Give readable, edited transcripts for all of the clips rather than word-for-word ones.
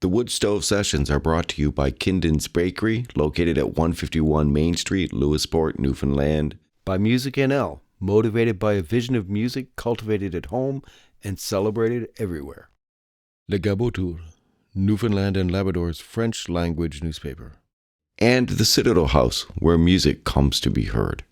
The Wood Stove Sessions are brought to you by Kinden's Bakery, located at 151 Main Street, Lewisport, Newfoundland. By MusicNL, motivated by a vision of music cultivated at home and celebrated everywhere. Le Gabotour, Newfoundland and Labrador's French language newspaper. And the Citadel House, where music comes to be heard.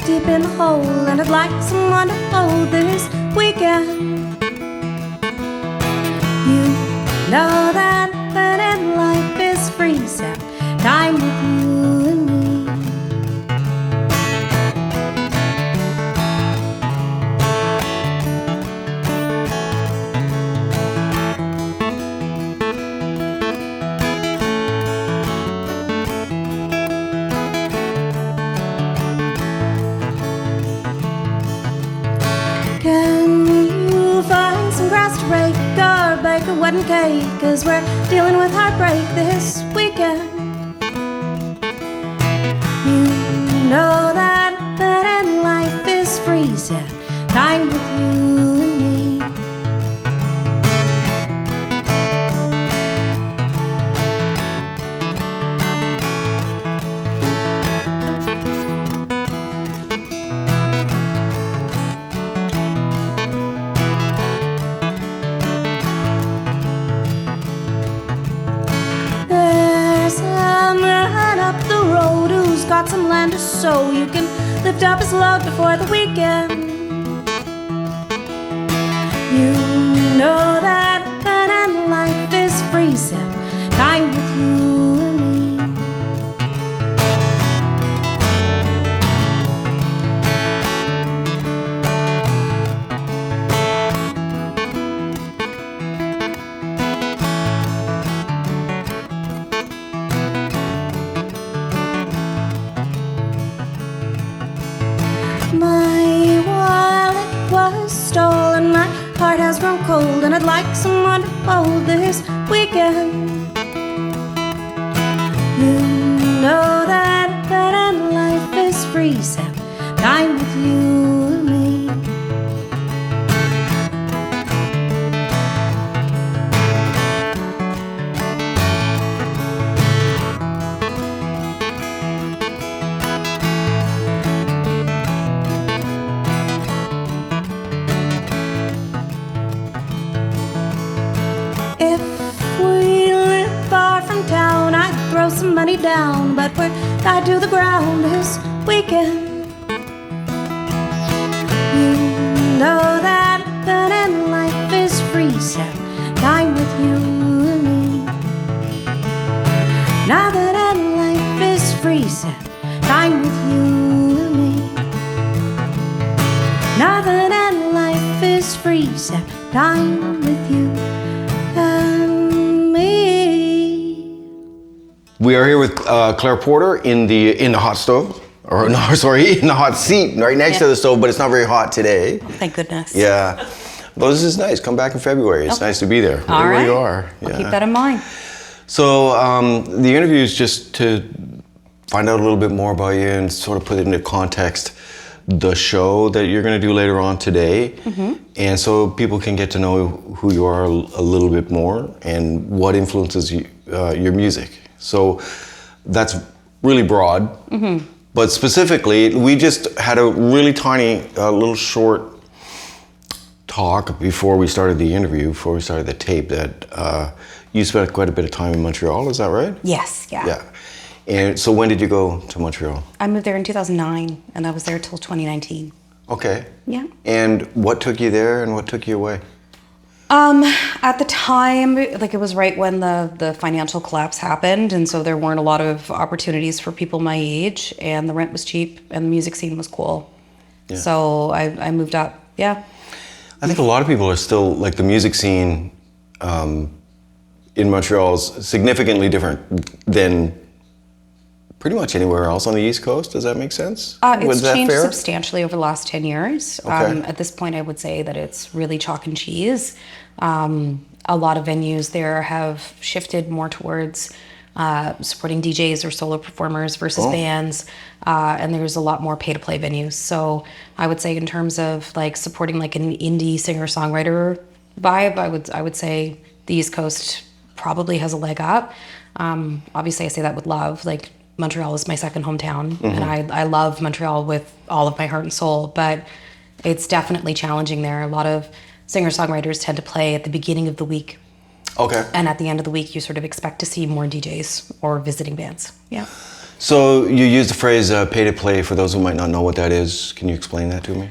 Deep in the hole, and I'd like someone to hold this weekend. You know that in life is free, so time with you and me. Can you find some grass to rake or bake a wedding cake? 'Cause we're dealing with heartbreak this weekend. You know that in life is free, so time with you and me. Got some land to sow, you can lift up his load before the weekend. You know that in life is free, so time with you and me. My wallet was stolen, my heart has grown cold, and I'd like someone to hold this weekend. You know that in life is free, so time with you and me. Throw some money down, but we're tied to the ground this weekend. You know that in life is free, so time with you and me. Now that in life is free, so time with you and me. Now that in life is free, so time with you and me. We are here with Claire Porter in the hot stove, or no, sorry, in the hot seat right next to the stove, but it's not very hot today. Oh, thank goodness. Yeah. Well, this is nice. Come back in February. It's nice to be there. All right. Where you are. I'll keep that in mind. So the interview is just to find out a little bit more about you and sort of put it into context, the show that you're going to do later on today. Mm-hmm. And so people can get to know who you are a little bit more and what influences your music. So that's really broad. Mm-hmm. But specifically, we just had a really tiny, little short talk before we started the interview, before we started the tape, that you spent quite a bit of time in Montreal, is that right? Yes, yeah. Yeah. And so when did you go to Montreal? I moved there in 2009, and I was there till 2019. Okay. Yeah. And what took you there and what took you away? At the time, like, it was right when the financial collapse happened, and so there weren't a lot of opportunities for people my age, and the rent was cheap, and the music scene was cool. Yeah. So I moved up, yeah. I think a lot of people are still, like, the music scene in Montreal is significantly different than pretty much anywhere else on the East Coast. Does that make sense? It's that changed fair? substantially over the last 10 years. Okay. At this point, I would say that it's really chalk and cheese. A lot of venues there have shifted more towards supporting DJs or solo performers versus bands, and there's a lot more pay-to-play venues. So I would say in terms of like supporting like an indie singer-songwriter vibe, I would say the East Coast probably has a leg up. Obviously, I say that with love. Like, Montreal is my second hometown, and I love Montreal with all of my heart and soul, but it's definitely challenging there. A lot of singer-songwriters tend to play at the beginning of the week. Okay. And at the end of the week, you sort of expect to see more DJs or visiting bands. Yeah. So you use the phrase pay to play. For those who might not know what that is, can you explain that to me?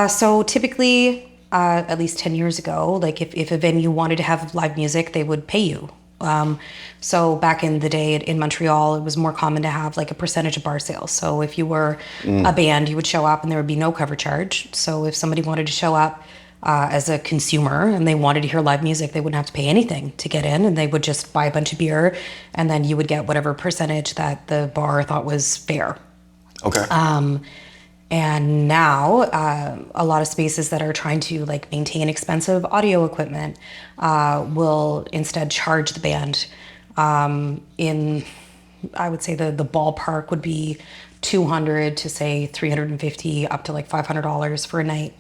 So typically, at least 10 years ago, like if a venue wanted to have live music, they would pay you. So back in the day in Montreal, it was more common to have like a percentage of bar sales. So if you were a band, you would show up and there would be no cover charge. So if somebody wanted to show up as a consumer and they wanted to hear live music, they wouldn't have to pay anything to get in, and they would just buy a bunch of beer, and then you would get whatever percentage that the bar thought was fair. Okay. And now a lot of spaces that are trying to like maintain expensive audio equipment will instead charge the band in, I would say the ballpark would be $200 to say $350 up to like $500 for a night.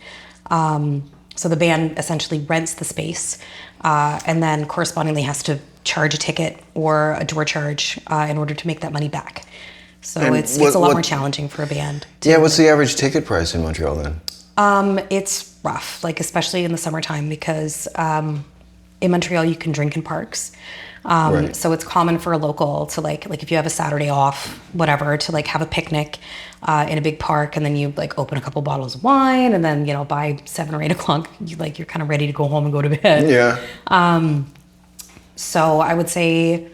So the band essentially rents the space and then correspondingly has to charge a ticket or a door charge in order to make that money back. So And it's a lot more challenging for a band. Yeah, what's the average ticket price in Montreal then? It's rough, like especially in the summertime, because in Montreal you can drink in parks. Right. So it's common for a local to like if you have a Saturday off, whatever, to like have a picnic in a big park, and then you like open a couple bottles of wine, and then by 7 or 8 o'clock you're kind of ready to go home and go to bed. Yeah. So I would say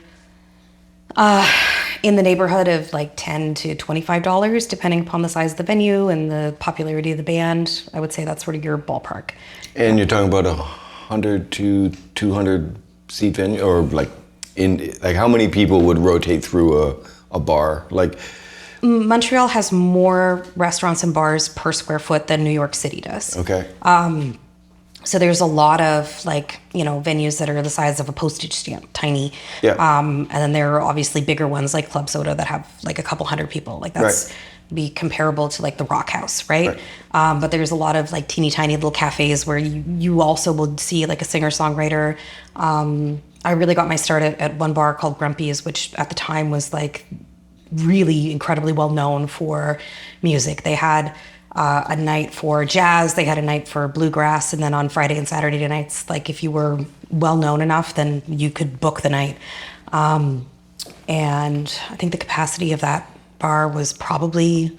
in the neighborhood of like $10 to $25, depending upon the size of the venue and the popularity of the band. I would say that's sort of your ballpark. And you're talking about 100 to 200 seat venue, or like how many people would rotate through a bar? Like, Montreal has more restaurants and bars per square foot than New York City does. okay. So there's a lot of venues that are the size of a postage stamp, tiny. Yeah. And then there are obviously bigger ones like Club Soda that have like a couple hundred people. Like that's Right. be comparable to like the Rock House, right? But there's a lot of like teeny tiny little cafes where you also will see like a singer-songwriter. I really got my start at one bar called Grumpy's, which at the time was like really incredibly well known for music. They had a night for jazz, they had a night for bluegrass, and then on Friday and Saturday nights, like if you were well known enough, then you could book the night. And I think the capacity of that bar was probably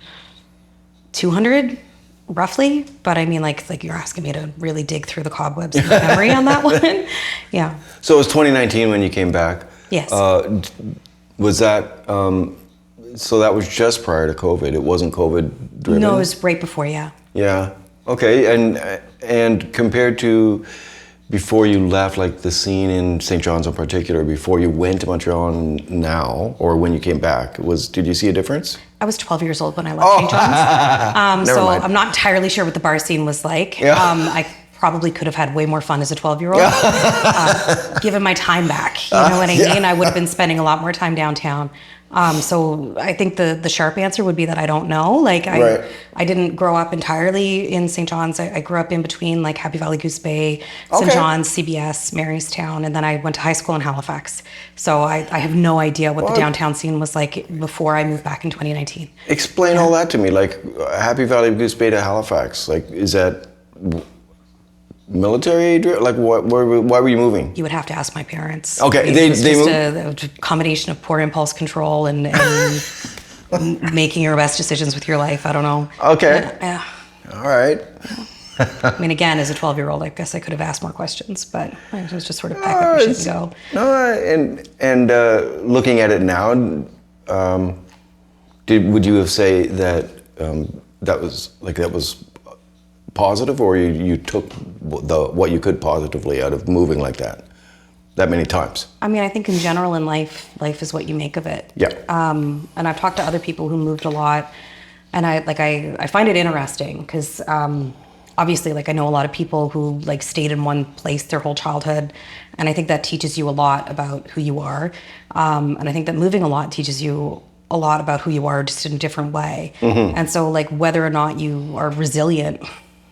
200 roughly, but I mean like you're asking me to really dig through the cobwebs of memory on that one. Yeah. So it was 2019 when you came back. Yes. Was that, so that was just prior to COVID? It wasn't COVID driven? No, it was right before, yeah. Yeah. Okay. And compared to before you left, like the scene in St. John's in particular, before you went to Montreal and now, or when you came back, did you see a difference? I was 12 years old when I left St. John's. Never so mind. I'm not entirely sure what the bar scene was like. Yeah. I probably could have had way more fun as a 12-year-old. Given my time back, you know what I mean? I would have been spending a lot more time downtown. So I think the sharp answer would be that I don't know. Like Right. I didn't grow up entirely in St. John's. I grew up in between like Happy Valley Goose Bay, St. Okay. John's, CBS, Marystown, and then I went to high school in Halifax. So I have no idea what the downtown scene was like before I moved back in 2019. Explain all that to me. Like Happy Valley Goose Bay to Halifax. Like, is that military? Like, why were you moving? You would have to ask my parents. Okay, It was they just a combination of poor impulse control and making your best decisions with your life. I don't know. Okay. Yeah. All right. I mean, again, as a 12-year-old, I guess I could have asked more questions, but I was just sort of pack up your shit and go. No, and looking at it now, would you have say that that was positive, or you took what you could positively out of moving like that many times? I mean, I think in general in life is what you make of it. Yeah. And I've talked to other people who moved a lot, and I find it interesting because obviously, like, I know a lot of people who like stayed in one place their whole childhood, and I think that teaches you a lot about who you are. And I think that moving a lot teaches you a lot about who you are, just in a different way. Mm-hmm. And so, like, whether or not you are resilient,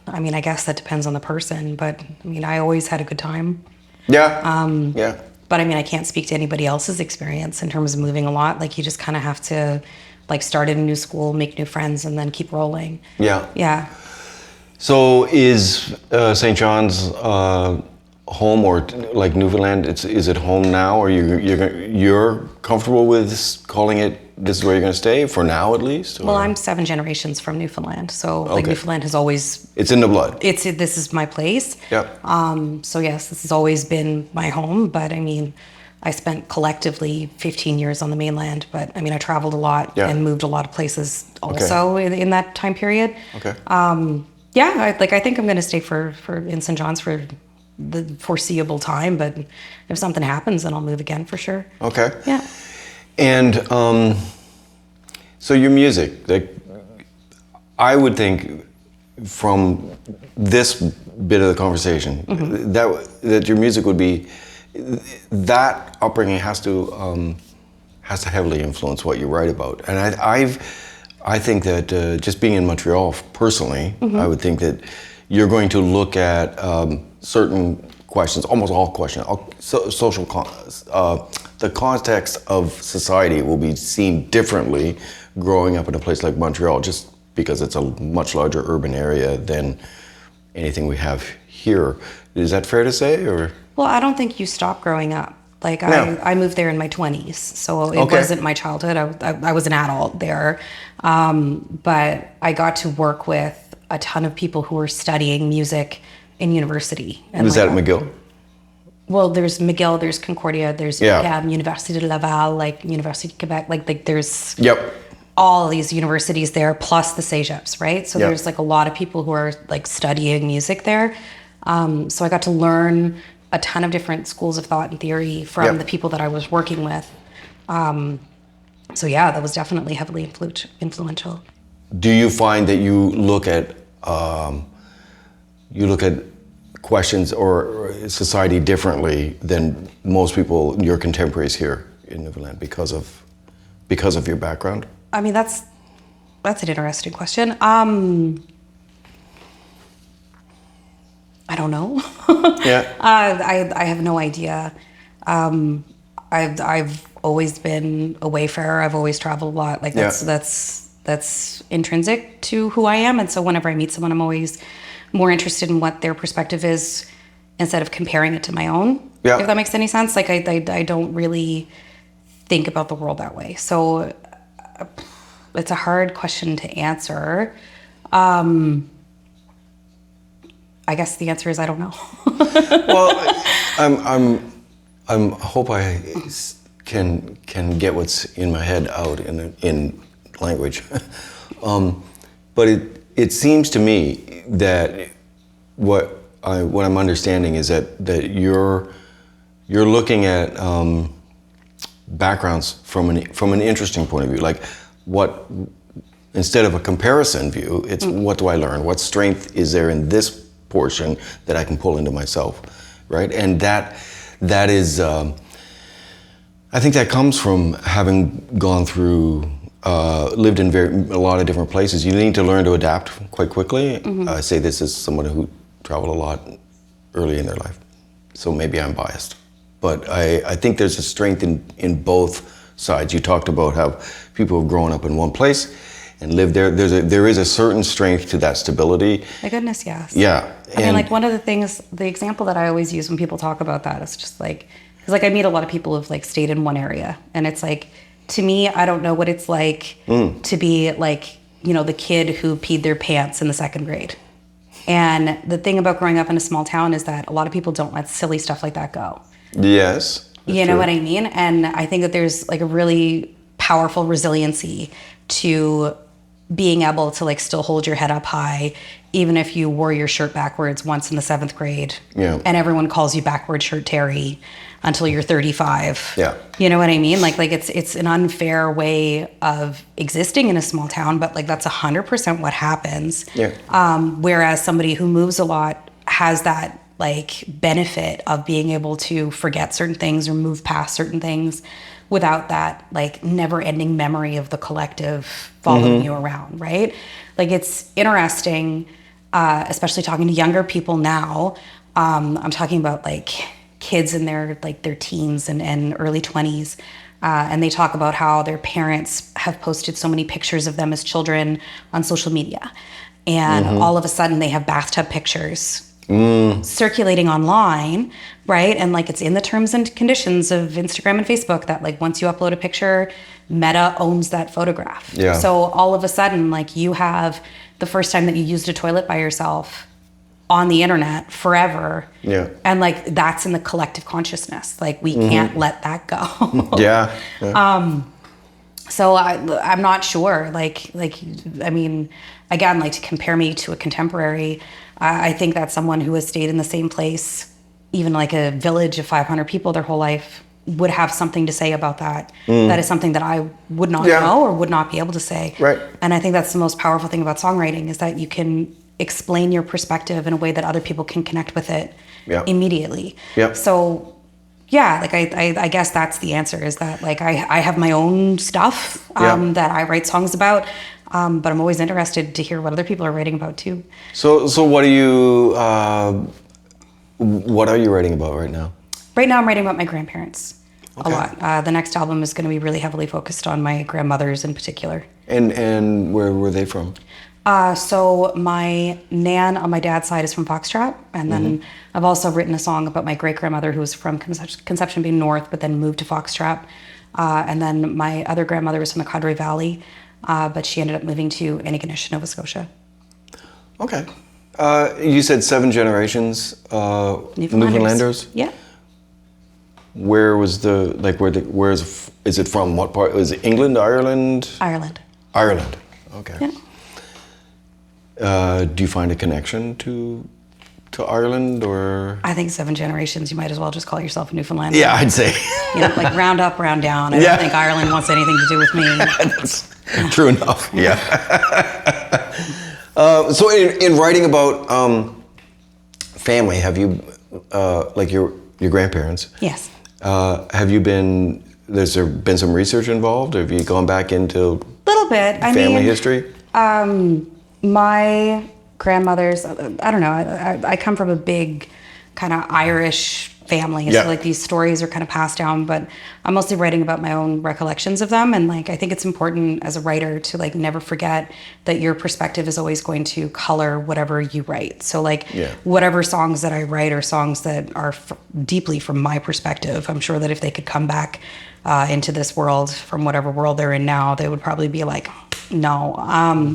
I mean, I guess that depends on the person. But I mean, I always had a good time. Yeah. Yeah. But I mean, I can't speak to anybody else's experience in terms of moving a lot. Like, you just kind of have to, like, start in a new school, make new friends, and then keep rolling. Yeah. Yeah. So is St. John's home, or like Newfoundland? Is it home now, or you're comfortable with calling it? This is where you're going to stay for now, at least. Or? Well, I'm 7 generations from Newfoundland, so like Okay. Newfoundland has always. It's in the blood. This is my place. Yep. So yes, this has always been my home. But I mean, I spent collectively 15 years on the mainland. But I mean, I traveled a lot Yeah. and moved a lot of places also in that time period. Okay. Yeah, I think I'm going to stay for in St. John's for the foreseeable time. But if something happens, then I'll move again for sure. Okay. Yeah. And so your music, like, I would think from this bit of the conversation that your music would be, that upbringing has to heavily influence what you write about. And I think that just being in Montreal personally, I would think that you're going to look at certain questions, almost all questions, social, the context of society will be seen differently growing up in a place like Montreal, just because it's a much larger urban area than anything we have here. Is that fair to say, or? Well, I don't think you stop growing up. Like, No. I moved there in my 20s, so it Okay. wasn't my childhood. I was an adult there. But I got to work with a ton of people who were studying music in university. And Was like, that at McGill? Well, there's McGill, there's Concordia, there's Yeah. Université de Laval, like University of Quebec, like there's Yep. all these universities there, plus the Cégeps, right? So Yeah. there's like a lot of people who are like studying music there. So I got to learn a ton of different schools of thought and theory from Yeah. the people that I was working with. So yeah, that was definitely heavily influential. Do you find that you look at questions or society differently than most people, your contemporaries here in Newfoundland, because of your background? I mean, that's an interesting question. I don't know. Yeah. I have no idea. I've always been a wayfarer. I've always traveled a lot. Like that's intrinsic to who I am. And so whenever I meet someone, I'm always more interested in what their perspective is instead of comparing it to my own. Yeah. If that makes any sense. Like I don't really think about the world that way. So it's a hard question to answer. I guess the answer is I don't know. Well, I hope I can get what's in my head out in language. But it seems to me that what I'm understanding is that you're looking at backgrounds from an interesting point of view. Like, instead of a comparison view, it's what do I learn? What strength is there in this portion that I can pull into myself, right? And that is, I think that comes from having gone through, lived in a lot of different places. You need to learn to adapt quite quickly. I say this as someone who traveled a lot early in their life, so maybe I'm biased. But I think there's a strength in both sides. You talked about how people have grown up in one place and lived there. There is a certain strength to that stability. My goodness, yes. Yeah. I mean, like, one of the things, the example that I always use when people talk about that is just like, because like I meet a lot of people who've like stayed in one area, and it's like, to me, I don't know what it's like to be like, you know, the kid who peed their pants in the 2nd grade. And the thing about growing up in a small town is that a lot of people don't let silly stuff like that go. Yes. You know what I mean? And I think that there's like a really powerful resiliency to being able to like still hold your head up high even if you wore your shirt backwards once in the 7th grade, Yeah. and everyone calls you backward shirt Terry until you're 35. Yeah. You know what I mean? Like it's an unfair way of existing in a small town, but like that's 100% what happens. Yeah. Whereas somebody who moves a lot has that like benefit of being able to forget certain things or move past certain things without that like never ending memory of the collective following you around, right? Like it's interesting, especially talking to younger people now. I'm talking about like kids in their teens and early 20s. And they talk about how their parents have posted so many pictures of them as children on social media. And all of a sudden they have bathtub pictures circulating online, right? And like it's in the terms and conditions of Instagram and Facebook that like once you upload a picture, Meta owns that photograph. Yeah. So all of a sudden, like you have the first time that you used a toilet by yourself on the internet forever. Yeah. And like that's in the collective consciousness. Like we can't let that go. Yeah. So I'm not sure. Like I mean, again, like to compare me to a contemporary, I think that someone who has stayed in the same place, even like a village of 500 people their whole life, would have something to say about that. That is something that I would not know or would not be able to say. Right. And I think that's the most powerful thing about songwriting is that you can explain your perspective in a way that other people can connect with it immediately. Yeah. So yeah, like I guess that's the answer is that like I have my own stuff that I write songs about, but I'm always interested to hear what other people are writing about too. So what are you writing about right now? Right now I'm writing about my grandparents a lot. The next album is going to be really heavily focused on my grandmothers in particular. And where were they from? So my nan on my dad's side is from Foxtrot, and then I've also written a song about my great-grandmother who was from Conception Bay North, but then moved to Foxtrot. And then my other grandmother was from the Cadre Valley, but she ended up moving to Antigonish, Nova Scotia. Okay. You said 7 generations Newfoundlanders? Yeah. Where was is it from? What part? Was it England, Ireland? Ireland. Ireland. Okay. Yeah. Do you find a connection to Ireland or? I think 7 generations, you might as well just call yourself a Newfoundlander. Yeah, I'd say. You know, like round up, round down. I don't think Ireland wants anything to do with me. That's true enough. Yeah. So in writing about family, have you like your grandparents? Yes. Has there been some research involved? Have you gone back into Little bit. family history? My grandmother's, I don't know, I come from a big kind of Irish family. So like these stories are kind of passed down, but I'm mostly writing about my own recollections of them. And like, I think it's important as a writer to like never forget that your perspective is always going to color whatever you write. So like whatever songs that I write are songs that are deeply from my perspective. I'm sure that if they could come back into this world from whatever world they're in now, they would probably be like, no.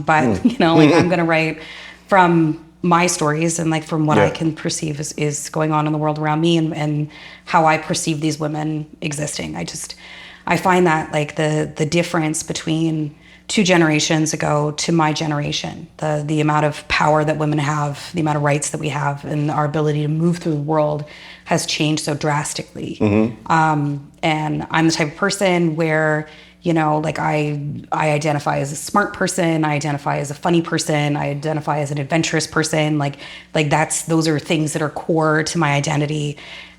But you know, like I'm going to write from my stories and like from what I can perceive is going on in the world around me and how I perceive these women existing. I find that like the difference between 2 generations ago to my generation, the amount of power that women have, the amount of rights that we have, and our ability to move through the world has changed so drastically. And I'm the type of person where, you know, like I identify as a smart person, I identify as a funny person, I identify as an adventurous person. Like those are things that are core to my identity.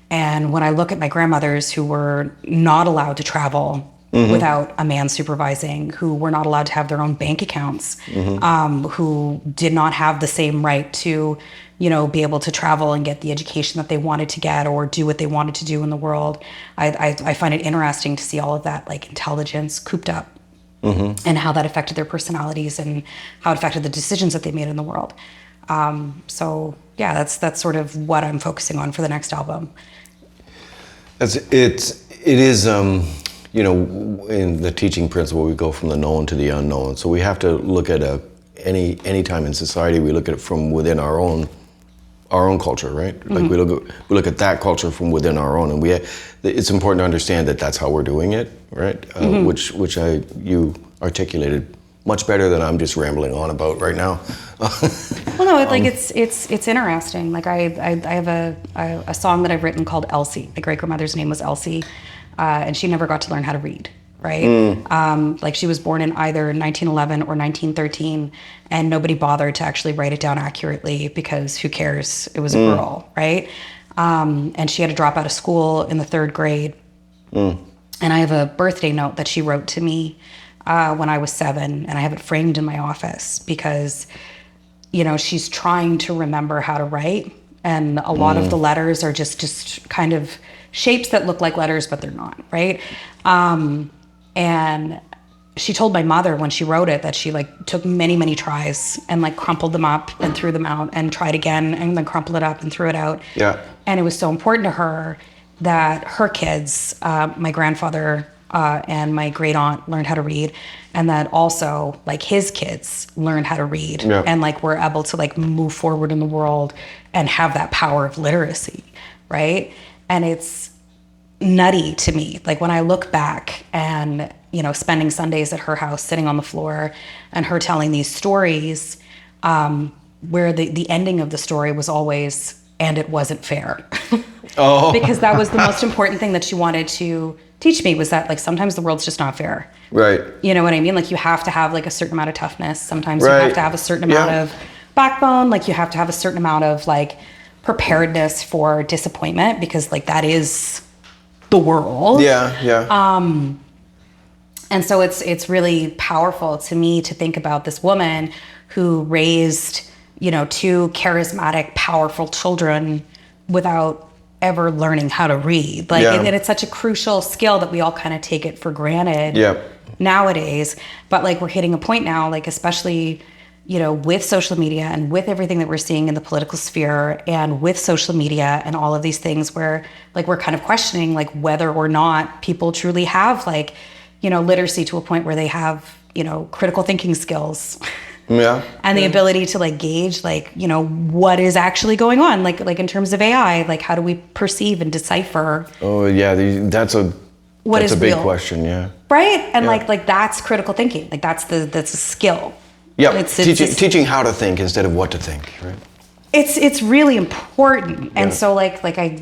And when I look at my grandmothers who were not allowed to travel without a man supervising, who were not allowed to have their own bank accounts, who did not have the same right to, you know, be able to travel and get the education that they wanted to get or do what they wanted to do in the world. I find it interesting to see all of that like intelligence cooped up and how that affected their personalities and how it affected the decisions that they made in the world. So yeah, that's sort of what I'm focusing on for the next album. It is, you know, in the teaching principle, we go from the known to the unknown. So we have to look at any time in society, we look at it from within our own culture, right? Like we look at that culture from within our own, and it's important to understand that that's how we're doing it, right? Which you articulated much better than I'm just rambling on about right now. Well, no, it's interesting. Like I have a song that I've written called Elsie. My great grandmother's name was Elsie, and she never got to learn how to read. Right? Like she was born in either 1911 or 1913, and nobody bothered to actually write it down accurately because who cares? It was a girl, right? And she had to drop out of school in the 3rd grade. And I have a birthday note that she wrote to me when I was 7, and I have it framed in my office because, you know, she's trying to remember how to write, and a lot of the letters are just kind of shapes that look like letters, but they're not, right? And she told my mother when she wrote it that she like took many my and like crumpled them up and threw them out and tried again and then crumpled it up and threw it out. Yeah. And it was so important to her that her kids, my grandfather and my great aunt learned how to read, and that also like his kids learned how to read and like were able to like move forward in the world and have that power of literacy, right? And it's nutty to me. Like when I look back and, you know, spending Sundays at her house, sitting on the floor and her telling these stories, where the ending of the story was always, and it wasn't fair. Oh. Because that was the most important thing that she wanted to teach me, was that like sometimes the world's just not fair. Right. You know what I mean? Like you have to have like a certain amount of toughness. Sometimes you have to have a certain amount of backbone. Like you have to have a certain amount of like preparedness for disappointment, because like that is the world. And so it's really powerful to me to think about this woman who raised, you know, 2 charismatic, powerful children without ever learning how to read. Like, and it's such a crucial skill that we all kind of take it for granted nowadays. But like we're hitting a point now, like especially, you know, with social media and with everything that we're seeing in the political sphere and with social media and all of these things, where like we're kind of questioning like whether or not people truly have like, you know, literacy to a point where they have, you know, critical thinking skills. And the ability to like gauge like, you know, what is actually going on, like in terms of AI, like how do we perceive and decipher? Oh yeah, that's a big real question, right? And like that's critical thinking, like that's a skill. Teaching how to think instead of what to think, right? It's really important. And so like I,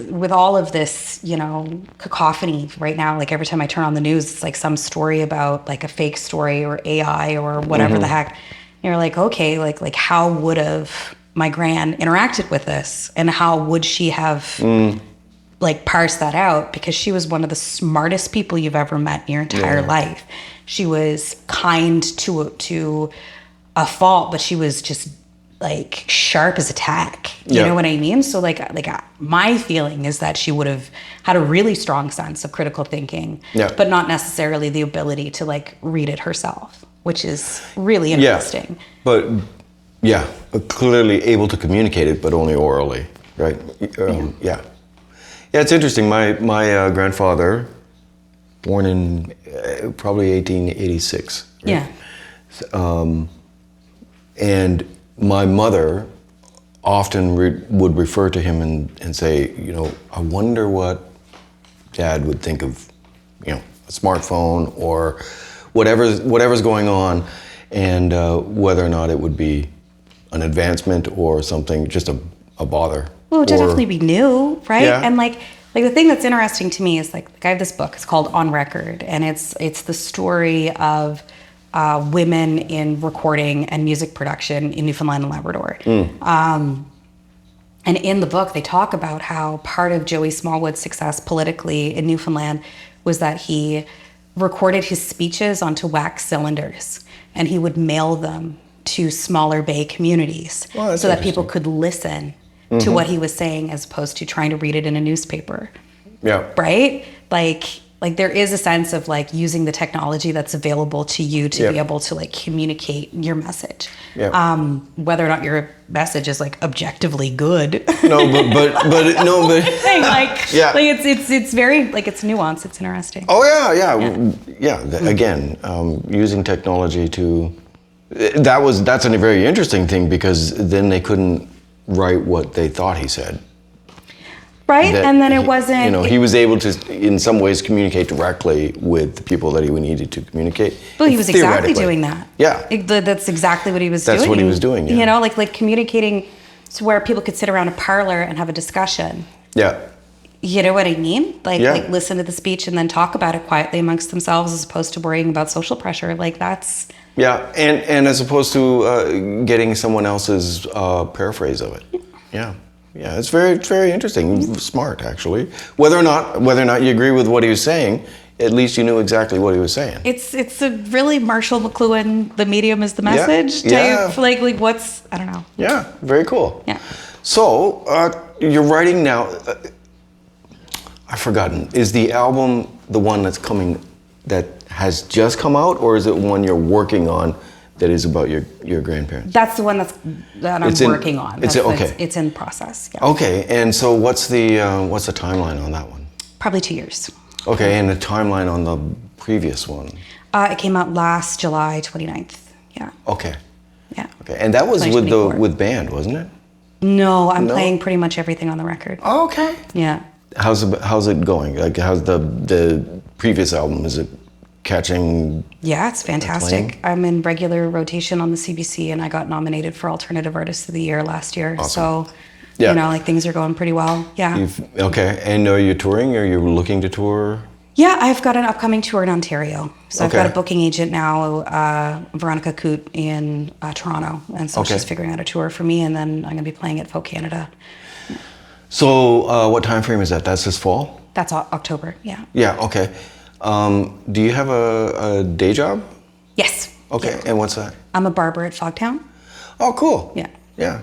with all of this, you know, cacophony right now, like every time I turn on the news, it's like some story about like a fake story or AI or whatever the heck. You're like, okay, like how would have my gran interacted with this, and how would she have like parsed that out? Because she was one of the smartest people you've ever met in your entire life. She was kind to a fault, but she was just like sharp as a tack. You know what I mean? So like my feeling is that she would have had a really strong sense of critical thinking, but not necessarily the ability to like read it herself, which is really interesting. But clearly able to communicate it, but only orally, right? Yeah, it's interesting. My grandfather, born in probably 1886. Right? And my mother often would refer to him and say, you know, I wonder what Dad would think of, you know, a smartphone or whatever's going on, and whether or not it would be an advancement or something, just a bother. Well, it would definitely be new, right? And like the thing that's interesting to me is like I have this book. It's called On Record, and it's the story of women in recording and music production in Newfoundland and Labrador. And in the book, they talk about how part of Joey Smallwood's success politically in Newfoundland was that he recorded his speeches onto wax cylinders, and he would mail them to smaller bay communities so that people could listen to what he was saying as opposed to trying to read it in a newspaper. Right? Like there is a sense of like using the technology that's available to you to be able to like communicate your message. Whether or not your message is like objectively good. But it's very like it's nuanced. It's interesting. Again, using technology to that's a very interesting thing, because then they couldn't write what they thought he said. Right, that and then it wasn't. You know, he was able to, in some ways, communicate directly with the people that he needed to communicate. Well, he was exactly theoretically. doing that. Yeah. That's exactly what he was doing. That's what he was doing, yeah. You know, like communicating to where people could sit around a parlor and have a discussion. Yeah. You know what I mean? Like listen to the speech and then talk about it quietly amongst themselves as opposed to worrying about social pressure. Like that's... Yeah, and as opposed to getting someone else's paraphrase of it. Yeah. Yeah, it's very interesting. Smart, actually. Whether or not you agree with what he was saying, at least you knew exactly what he was saying. It's a really Marshall McLuhan, the medium is the message type. Like what's, I don't know. Yeah, very cool. Yeah. So, you're writing now, I've forgotten, is the album the one that's coming, that has just come out, or is it one you're working on that is about your grandparents? That's the one that I'm working on. Okay. It's in process. Yeah. Okay, and so what's the timeline on that one? Probably 2 years. Okay, and the timeline on the previous one? It came out last July 29th. Yeah. Okay. Yeah. Okay, and that was with band, wasn't it? No, I'm playing pretty much everything on the record. Oh, okay. Yeah. How's it going? Like, how's the previous album? Is it catching? Yeah, it's fantastic. I'm in regular rotation on the CBC, and I got nominated for Alternative Artist of the Year last year. Awesome. So, yeah. you know, like things are going pretty well. Yeah. Okay, and are you touring? Are you looking to tour? Yeah, I've got an upcoming tour in Ontario. So I've Okay. got a booking agent now, Veronica Coote in Toronto. And so she's figuring out a tour for me, and then I'm going to be playing at Folk Canada. So what time frame is that? That's this fall? That's October, yeah. Yeah, okay. Do you have a day job? Yes. Okay, Yeah. and what's that? I'm a barber at Fogtown. Oh, cool. Yeah. Yeah,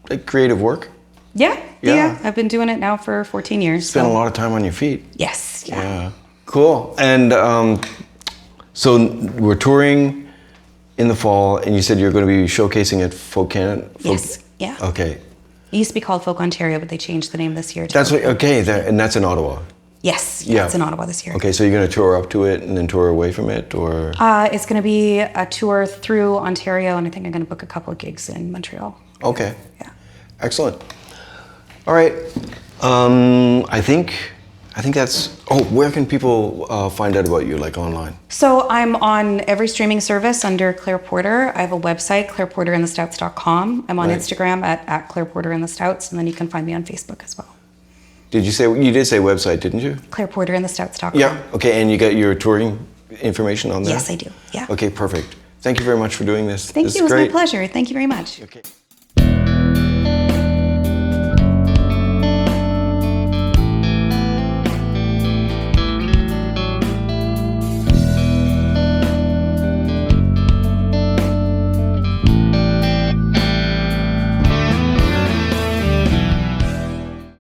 like creative work? Yeah. Yeah. I've been doing it now for 14 years. Spend a lot of time on your feet. Yes. Yeah. Yeah. Cool. And so we're touring in the fall, and you said you're going to be showcasing at Folk Canada? Yes. Yeah. Okay. It used to be called Folk Ontario, but they changed the name this year. That's what. Okay, and that's in Ottawa. Yes. Yeah. It's in Ottawa this year. Okay, so you're going to tour up to it and then tour away from it, or? It's going to be a tour through Ontario, and I think I'm going to book a couple of gigs in Montreal. Okay. Yeah. Excellent. All right. I think that's. Oh, where can people find out about you, like online? So I'm on every streaming service under Claire Porter. I have a website, claireporterinthestouts.com. I'm on Right. Instagram at Claire Porter in the Stouts, and then you can find me on Facebook as well. You did say website, didn't you? claireporterinthestouts.com. Yeah. Okay, and you got your touring information on there? Yes, I do. Yeah. Okay, perfect. Thank you very much for doing this. Thank This you. It is was my great. pleasure. Thank you very much. Okay.